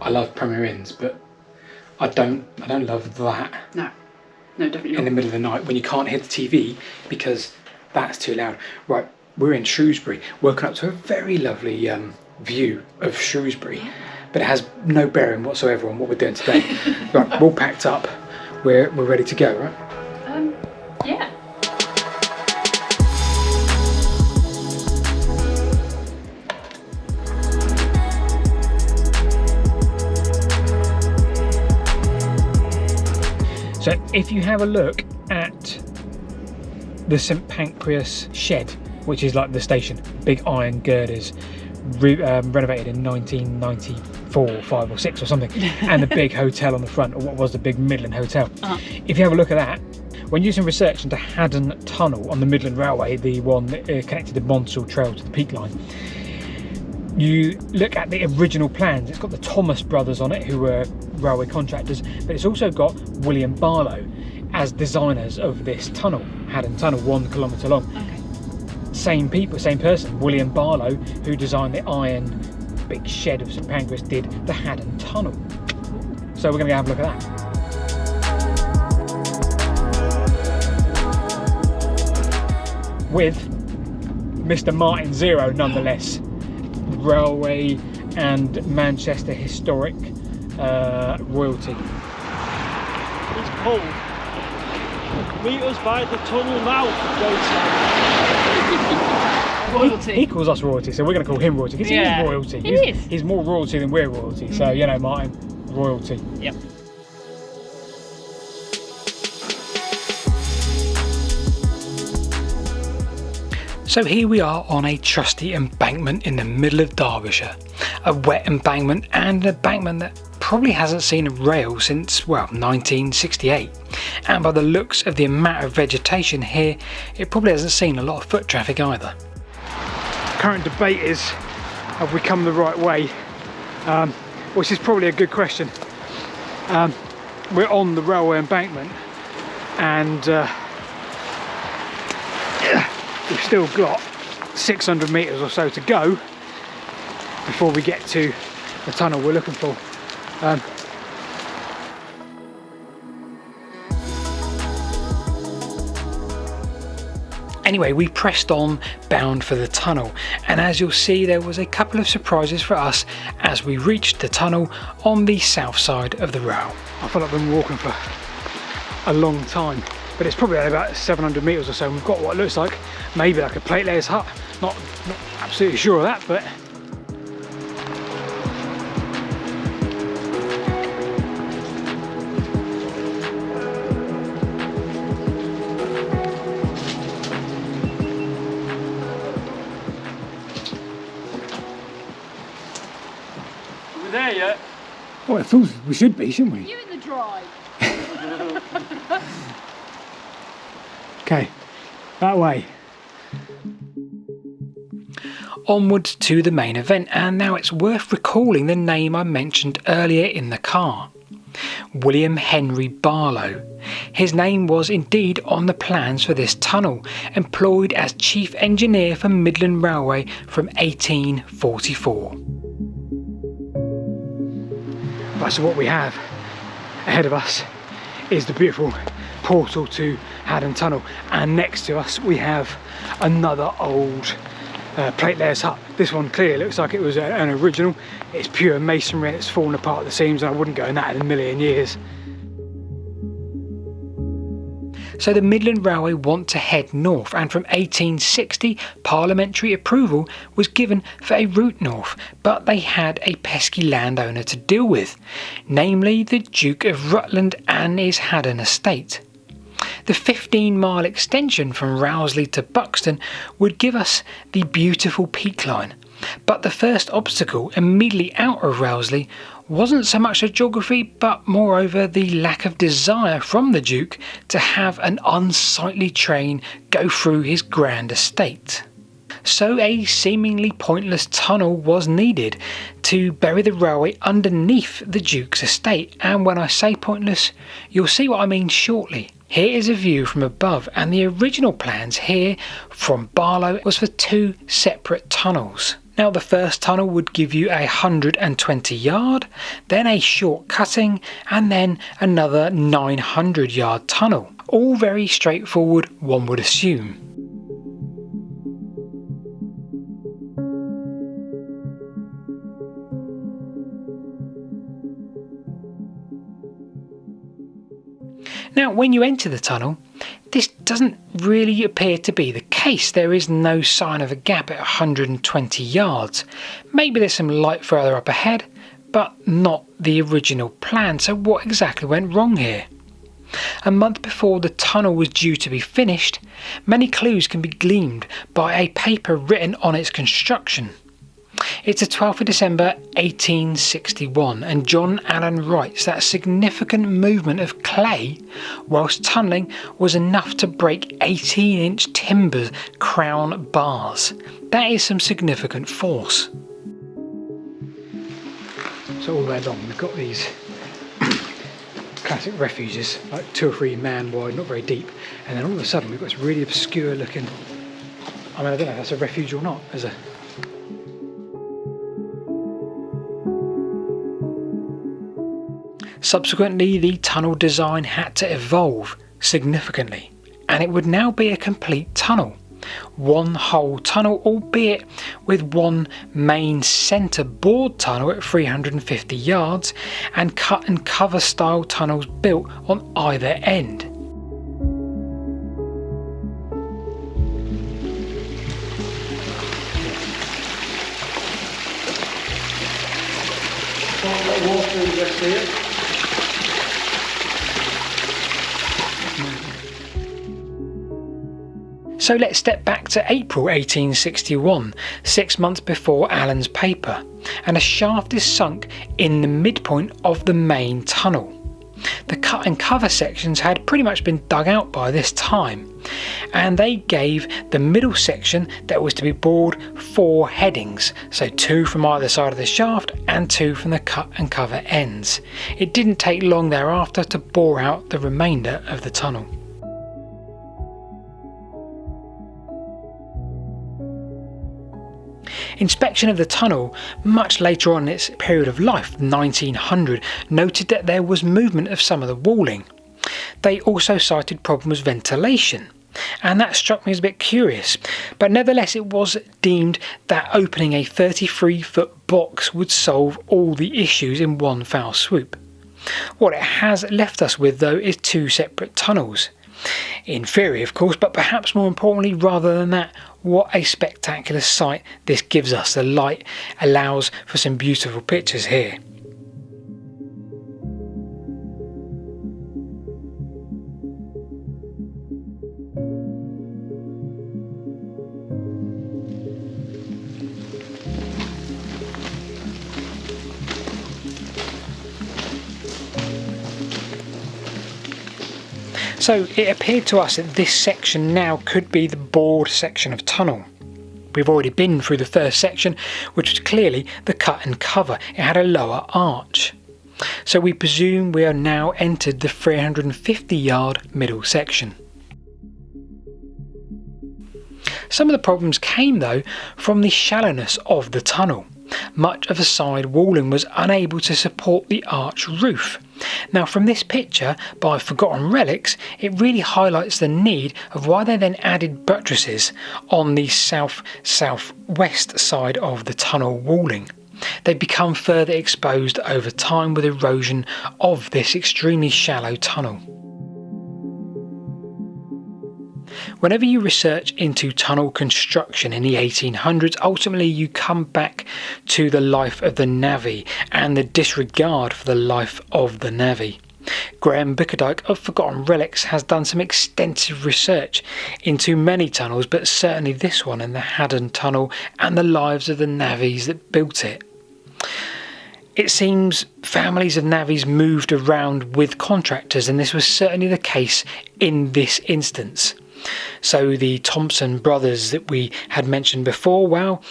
I love Premier Inns, but I don't love that. No, definitely not. In the middle of the night when you can't hear the TV because that's too loud. Right, we're in Shrewsbury, woken up to a very lovely view of Shrewsbury, but it has no bearing whatsoever on what we're doing today. Right, we're all packed up. We're ready to go, right? Yeah. So if you have a look at the St Pancras shed, which is like the station, big iron girders, renovated in 1994, 5 or 6 or something, and the big hotel on the front, or what was the big Midland Hotel. If you have a look at that, when you do some research into Haddon Tunnel on the Midland Railway, the one that connected the Monsell Trail to the Peak Line, you look at the original plans. It's got the Thomas brothers on it, who were railway contractors, but it's also got William Barlow as designers of this tunnel, Haddon Tunnel, 1 kilometre long. Okay. Same people, same person, William Barlow, who designed the iron big shed of St Pancras, did the Haddon Tunnel. So we're going to go have a look at that. With Mr Martin Zero, nonetheless. Railway and Manchester historic royalty. It's cold. Meet us by the tunnel mouth. Royalty. He calls us royalty, so we're going to call him royalty because he is royalty. He's more royalty than we're royalty. So you know, Martin, royalty. Yep. So here we are on a trusty embankment in the middle of Derbyshire. A wet embankment, and an embankment that probably hasn't seen a rail since, well, 1968. And by the looks of the amount of vegetation here, it probably hasn't seen a lot of foot traffic either. Current debate is, have we come the right way? Which is probably a good question. We're on the railway embankment, and we've still got 600 metres or so to go before we get to the tunnel we're looking for. Anyway, we pressed on, bound for the tunnel, and as you'll see, there was a couple of surprises for us as we reached the tunnel on the south side of the rail. I feel like I've been walking for a long time, but it's probably about 700 metres or so, and we've got what looks like maybe like a platelayer's hut. Not absolutely sure of that, but Are we there yet? well, I thought we should be, shouldn't we? You in the drive. Okay, that way. Onwards to the main event, and now it's worth recalling the name I mentioned earlier in the car. William Henry Barlow. His name was indeed on the plans for this tunnel, employed as chief engineer for Midland Railway from 1844. Right, so what we have ahead of us is the beautiful portal to Haddon Tunnel, and next to us we have another old platelayer's hut. This one clearly looks like it was an original. It's pure masonry and it's fallen apart at the seams, and I wouldn't go in that in a million years. So the Midland Railway want to head north, and from 1860 parliamentary approval was given for a route north, but they had a pesky landowner to deal with, namely the Duke of Rutland and his Haddon estate. The 15-mile extension from Rowsley to Buxton would give us the beautiful Peak Line, but the first obstacle immediately out of Rowsley wasn't so much the geography, but moreover the lack of desire from the Duke to have an unsightly train go through his grand estate. So a seemingly pointless tunnel was needed to bury the railway underneath the Duke's estate, and when I say pointless, you'll see what I mean shortly. Here is a view from above, and the original plans here from Barlow was for 2 separate tunnels. Now the first tunnel would give you 120 yard, then a short cutting, and then another 900 yard tunnel. All very straightforward, one would assume. Now, when you enter the tunnel, this doesn't really appear to be the case. There is no sign of a gap at 120 yards. Maybe there's some light further up ahead, but not the original plan. So what exactly went wrong here? A month before the tunnel was due to be finished, many clues can be gleaned by a paper written on its construction. It's the 12th of December 1861, and John Allen writes that significant movement of clay whilst tunnelling was enough to break 18-inch timber crown bars. That is some significant force. So all the way along we've got these classic refuges, like 2 or 3 man wide, not very deep, and then all of a sudden we've got this really obscure looking, I don't know if that's a refuge or not, as a Subsequently, the tunnel design had to evolve significantly, and it would now be a complete tunnel. One whole tunnel, albeit with one main centre bored tunnel at 350 yards and cut and cover style tunnels built on either end. So let's step back to April 1861, 6 months before Allen's paper, and a shaft is sunk in the midpoint of the main tunnel. The cut and cover sections had pretty much been dug out by this time, and they gave the middle section that was to be bored 4 headings, so 2 from either side of the shaft and 2 from the cut and cover ends. It didn't take long thereafter to bore out the remainder of the tunnel. Inspection of the tunnel much later on in its period of life, 1900, noted that there was movement of some of the walling. They also cited problems with ventilation, and that struck me as a bit curious, but nevertheless it was deemed that opening a 33-foot box would solve all the issues in one foul swoop. What it has left us with though is 2 separate tunnels. In theory of course, but perhaps more importantly rather than that, what a spectacular sight this gives us. The light allows for some beautiful pictures here. So it appeared to us that this section now could be the bored section of tunnel. We've already been through the first section, which was clearly the cut and cover. It had a lower arch. So we presume we are now entered the 350-yard middle section. Some of the problems came though from the shallowness of the tunnel. Much of the side walling was unable to support the arch roof. Now from this picture by Forgotten Relics, it really highlights the need of why they then added buttresses on the south-southwest side of the tunnel walling. They become further exposed over time with erosion of this extremely shallow tunnel. Whenever you research into tunnel construction in the 1800s, ultimately you come back to the life of the navvy and the disregard for the life of the navvy. Graham Bickerdike of Forgotten Relics has done some extensive research into many tunnels, but certainly this one and the Haddon Tunnel and the lives of the navvies that built it. It seems families of navvies moved around with contractors, and this was certainly the case in this instance. So the Thompson brothers that we had mentioned before, well,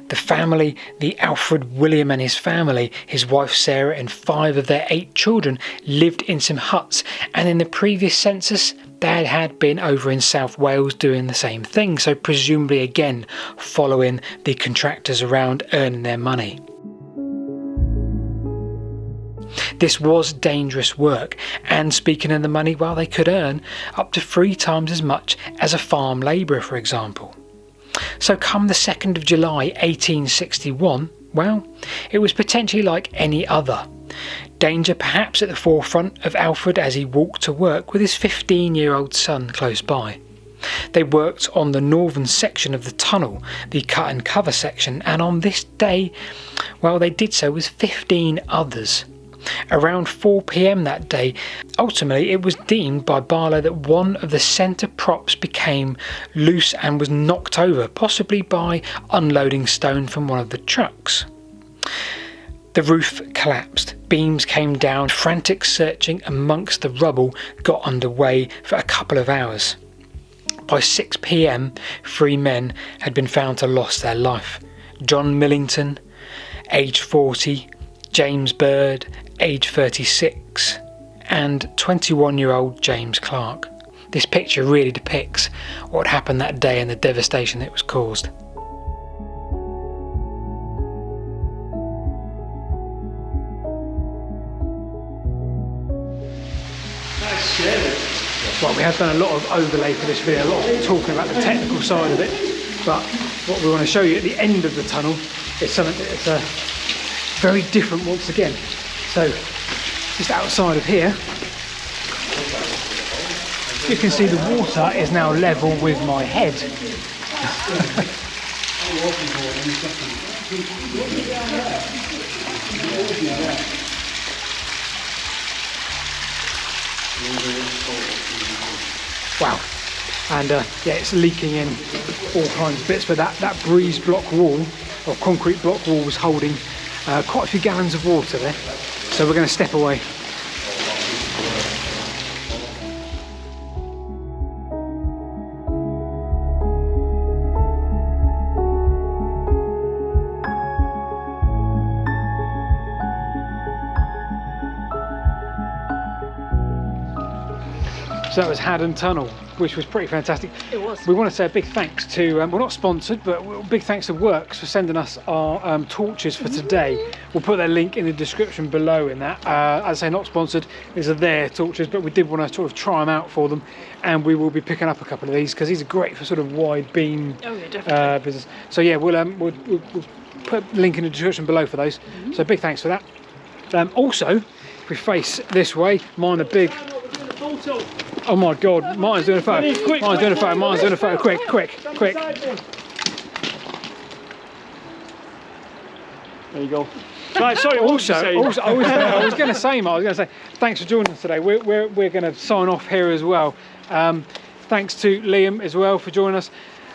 the family, the Alfred William and his family, his wife Sarah and 5 of their 8 children lived in some huts, and in the previous census Dad had been over in South Wales doing the same thing, so presumably again following the contractors around earning their money. This was dangerous work, and speaking of the money, well, they could earn up to 3 times as much as a farm labourer, for example. So come the 2nd of July 1861, well, it was potentially like any other. Danger perhaps at the forefront of Alfred as he walked to work with his 15-year-old son close by. They worked on the northern section of the tunnel, the cut and cover section, and on this day, well, they did so with 15 others. Around 4 p.m. that day, ultimately it was deemed by Barlow that one of the centre props became loose and was knocked over, possibly by unloading stone from one of the trucks. The roof collapsed, beams came down, frantic searching amongst the rubble got underway for a couple of hours. By 6 p.m, 3 men had been found to have lost their life. John Millington, aged 40, James Bird, aged 36, and 21-year-old James Clark. This picture really depicts what happened that day and the devastation that was caused. Well, we have done a lot of overlay for this video, a lot of talking about the technical side of it, but what we want to show you at the end of the tunnel is something that's very different once again. So, just outside of here, you can see the water is now level with my head. Wow, and yeah, it's leaking in all kinds of bits, but that breeze block wall, or concrete block wall, was holding quite a few gallons of water there, so we're going to step away. So that was Haddon Tunnel, which was pretty fantastic. It was. We want to say a big thanks to, we're not sponsored, but big thanks to Works for sending us our torches for today. We'll put their link in the description below in that. As I say, not sponsored, these are their torches, but we did want to sort of try them out for them, and we will be picking up a couple of these because these are great for sort of wide beam business. So yeah, we'll put a link in the description below for those. So big thanks for that. Also, if we face this way, mine are big. Oh my God, Martin's doing a photo. Martin's doing a photo. Martin's doing a photo. Quick. There you go. Right, sorry. I was going to say, Martin, thanks for joining us today. We're going to sign off here as well. Thanks to Liam as well for joining us.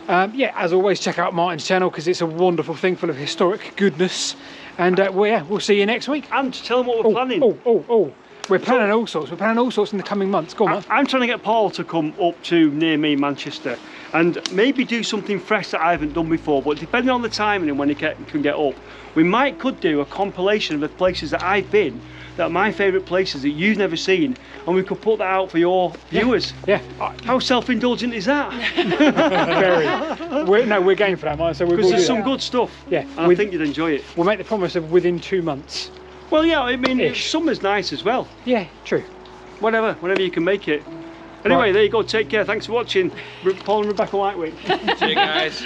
Yeah, as always, check out Martin's channel because it's a wonderful thing full of historic goodness. And we'll see you next week. And tell them what we're planning. We're planning all sorts. We're planning all sorts in the coming months. Go on, I'm trying to get Paul to come up to near me, Manchester, and maybe do something fresh that I haven't done before. But depending on the timing and when he can get up, we could do a compilation of the places that I've been, that are my favourite places that you've never seen, and we could put that out for your viewers. Yeah. How self-indulgent is that? Very. We're game for that, Mike. So because there's some good stuff. Yeah. And I think you'd enjoy it. We'll make the promise of within 2 months. Well, yeah, I mean, summer's nice as well. Yeah, true. Whenever you can make it. Anyway, There you go. Take care. Thanks for watching. Paul and Rebecca Whitewick. See you guys.